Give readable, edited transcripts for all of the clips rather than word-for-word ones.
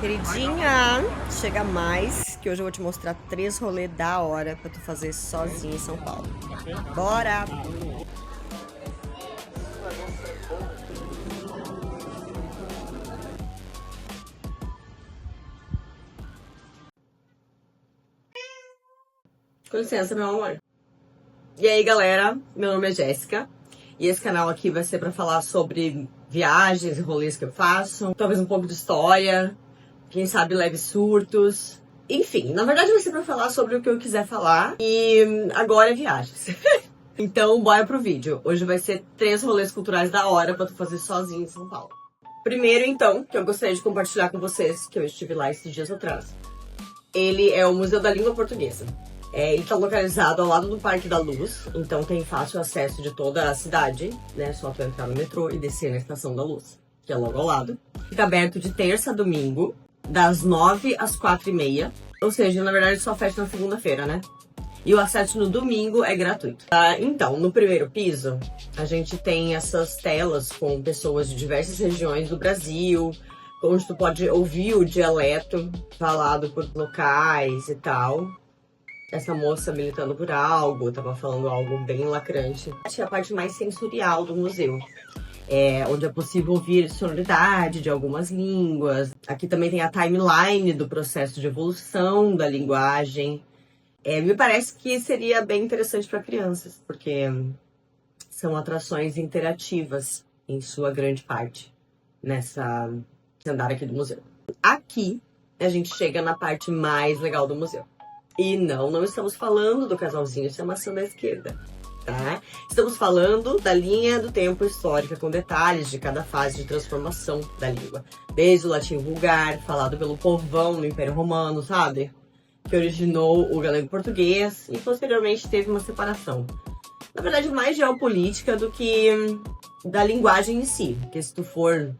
Queridinha, chega mais, que hoje eu vou te mostrar 3 rolês da hora pra tu fazer sozinha em São Paulo. Bora! Com licença, meu amor. E aí, galera, meu nome é Jéssica. E esse canal aqui vai ser pra falar sobre viagens e rolês que eu faço. Talvez um pouco de história, quem sabe leves surtos. Enfim, na verdade vai ser pra falar sobre o que eu quiser falar. E agora é viagens. Então, bora pro vídeo. Hoje vai ser 3 rolês culturais da hora pra tu fazer sozinho em São Paulo. Primeiro, então, que eu gostaria de compartilhar com vocês, que eu estive lá esses dias atrás. Ele é o Museu da Língua Portuguesa. Ele está localizado ao lado do Parque da Luz, então tem fácil acesso de toda a cidade, né? Só tu entrar no metrô e descer na Estação da Luz, que é logo ao lado. Fica aberto de terça a domingo, das 9 às 4h30, ou seja, na verdade só fecha na segunda-feira, né? E o acesso no domingo é gratuito. Então, no primeiro piso, a gente tem essas telas com pessoas de diversas regiões do Brasil, onde tu pode ouvir o dialeto falado por locais e tal. Essa moça militando por algo, tava falando algo bem lacrante. Acho que é a parte mais sensorial do museu. Onde é possível ouvir sonoridade de algumas línguas. Aqui também tem a timeline do processo de evolução da linguagem. Me parece que seria bem interessante para crianças, porque são atrações interativas, em sua grande parte, nesse andar aqui do museu. Aqui, a gente chega na parte mais legal do museu. E não estamos falando do casalzinho se amassando à esquerda, tá? Estamos falando da linha do tempo histórica, com detalhes de cada fase de transformação da língua. Desde o latim vulgar, falado pelo povão no Império Romano, sabe? Que originou o galego português e posteriormente teve uma separação. Na verdade, mais geopolítica do que da linguagem em si. Porque se tu for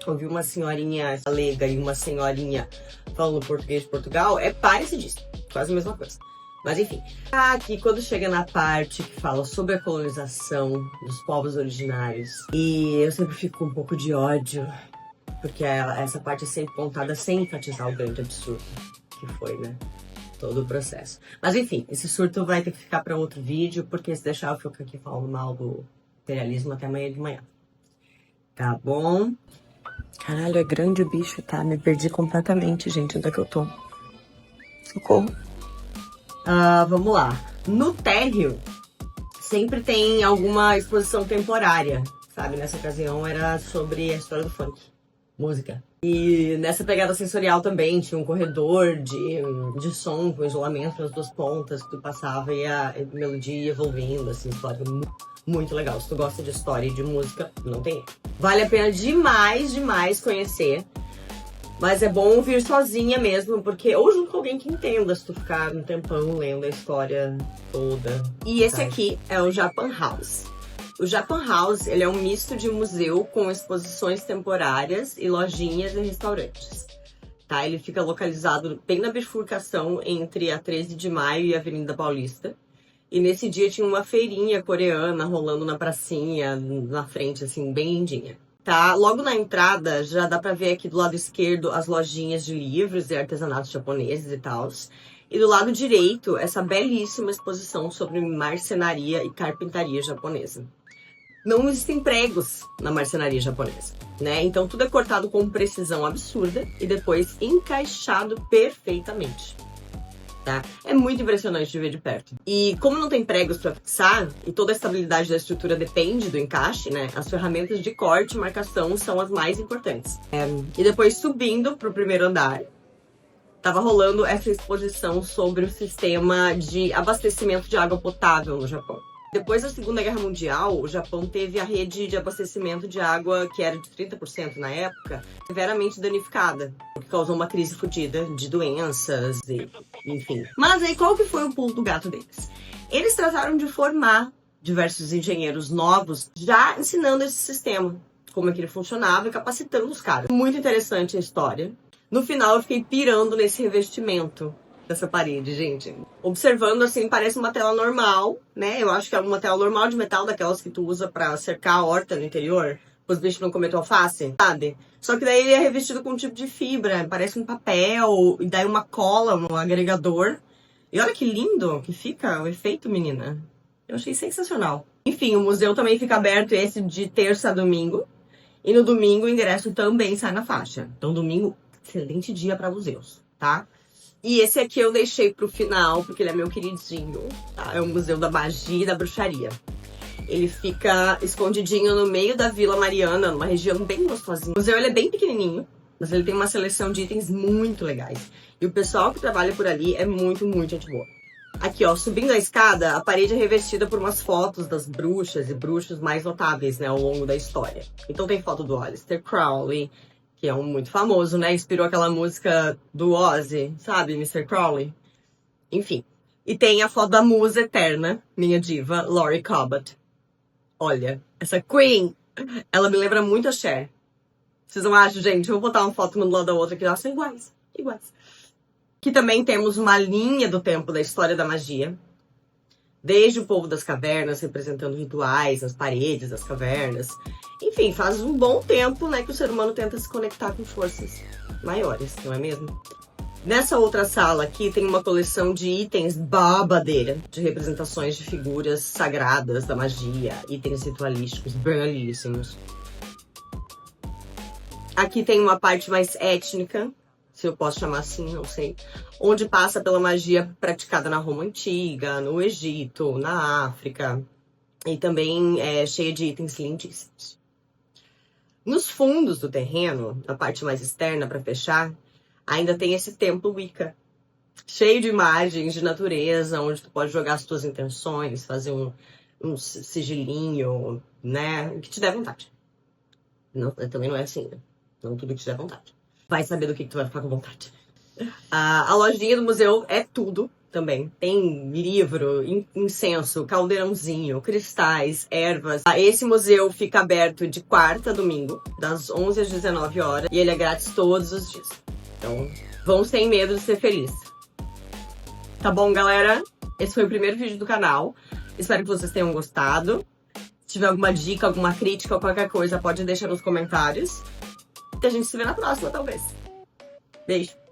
ouvir uma senhorinha galega e uma senhorinha falando português de Portugal, é parecidíssimo. Quase a mesma coisa. Mas enfim. Aqui, quando chega na parte que fala sobre a colonização dos povos originários, e eu sempre fico com um pouco de ódio, porque essa parte é sempre contada sem enfatizar o grande absurdo que foi, né? Todo o processo. Mas enfim, esse surto vai ter que ficar para outro vídeo, porque se deixar eu fico aqui falando mal do imperialismo até amanhã de manhã. Tá bom? Caralho, é grande o bicho, tá? Me perdi completamente, gente. Onde é que eu tô? Socorro. Vamos lá. No térreo, sempre tem alguma exposição temporária, sabe? Nessa ocasião era sobre a história do funk, música. E nessa pegada sensorial também tinha um corredor de som com isolamento nas duas pontas, que tu passava e a melodia ia evolvendo, assim, história muito legal. Se tu gosta de história e de música, não tem erro. Vale a pena demais conhecer. Mas é bom ouvir sozinha mesmo, porque ou junto com alguém que entenda, se tu ficar um tempão lendo a história toda. E esse aqui é o Japan House. O Japan House, ele é um misto de museu com exposições temporárias e lojinhas e restaurantes. Tá? Ele fica localizado bem na bifurcação entre a 13 de Maio e a Avenida Paulista. E nesse dia tinha uma feirinha coreana rolando na pracinha, na frente, assim, bem lindinha. Tá? Logo na entrada, já dá pra ver aqui do lado esquerdo as lojinhas de livros e artesanatos japoneses e tal. E do lado direito, essa belíssima exposição sobre marcenaria e carpintaria japonesa. Não existem pregos na marcenaria japonesa, né? Então tudo é cortado com precisão absurda e depois encaixado perfeitamente. Tá? É muito impressionante de ver de perto. E como não tem pregos para fixar, e toda a estabilidade da estrutura depende do encaixe, né? As ferramentas de corte e marcação são as mais importantes. E depois, subindo para o primeiro andar, tava rolando essa exposição sobre o sistema de abastecimento de água potável no Japão. Depois da Segunda Guerra Mundial, o Japão teve a rede de abastecimento de água, que era de 30% na época, severamente danificada, o que causou uma crise fodida de doenças, enfim. Mas aí qual que foi o pulo do gato deles? Eles trataram de formar diversos engenheiros novos, já ensinando esse sistema, como é que ele funcionava e capacitando os caras. Muito interessante a história. No final eu fiquei pirando nesse revestimento dessa parede, gente. Observando assim, parece uma tela normal, né? Eu acho que é uma tela normal de metal, daquelas que tu usa pra cercar a horta no interior, os bichos não cometem alface, sabe? Só que daí ele é revestido com um tipo de fibra, parece um papel, e daí uma cola, um agregador. E olha que lindo que fica o efeito, menina. Eu achei sensacional. Enfim, o museu também fica aberto esse de terça a domingo. E no domingo o ingresso também sai na faixa. Então domingo, excelente dia para museus, tá? E esse aqui eu deixei pro final, porque ele é meu queridinho, tá? É o Museu da Magia e da Bruxaria. Ele fica escondidinho no meio da Vila Mariana, numa região bem gostosinha. O museu ele é bem pequenininho, mas ele tem uma seleção de itens muito legais. E o pessoal que trabalha por ali é muito, muito gente boa. Aqui, ó, subindo a escada, a parede é revestida por umas fotos das bruxas e bruxos mais notáveis, né, ao longo da história. Então tem foto do Aleister Crowley, que é um muito famoso, né, inspirou aquela música do Ozzy, sabe, Mr. Crowley? Enfim. E tem a foto da musa eterna, minha diva, Laurie Cabot. Olha, essa Queen, ela me lembra muito a Cher. Vocês não acham, gente? Eu vou botar uma foto uma do lado da outra que elas são iguais, iguais. Aqui também temos uma linha do tempo da história da magia. Desde o povo das cavernas, representando rituais nas paredes das cavernas. Enfim, faz um bom tempo, né, que o ser humano tenta se conectar com forças maiores, não é mesmo? Nessa outra sala aqui tem uma coleção de itens babadeira, de representações de figuras sagradas da magia, itens ritualísticos belíssimos. Aqui tem uma parte mais étnica, se eu posso chamar assim, não sei, onde passa pela magia praticada na Roma Antiga, no Egito, na África, e também é cheia de itens lindíssimos. Nos fundos do terreno, na parte mais externa para fechar, ainda tem esse templo Wicca, cheio de imagens de natureza, onde tu pode jogar as tuas intenções, fazer um sigilinho, né, o que te der vontade. Não, também não é assim, né? Não tudo que te der vontade. Vai saber do que tu vai ficar com vontade. A lojinha do museu é tudo também. Tem livro, incenso, caldeirãozinho, cristais, ervas. Esse museu fica aberto de quarta a domingo, das 11 às 19 horas. E ele é grátis todos os dias. Então, vão sem medo de ser feliz. Tá bom, galera? Esse foi o primeiro vídeo do canal. Espero que vocês tenham gostado. Se tiver alguma dica, alguma crítica ou qualquer coisa, pode deixar nos comentários. E a gente se vê na próxima, talvez. Beijo!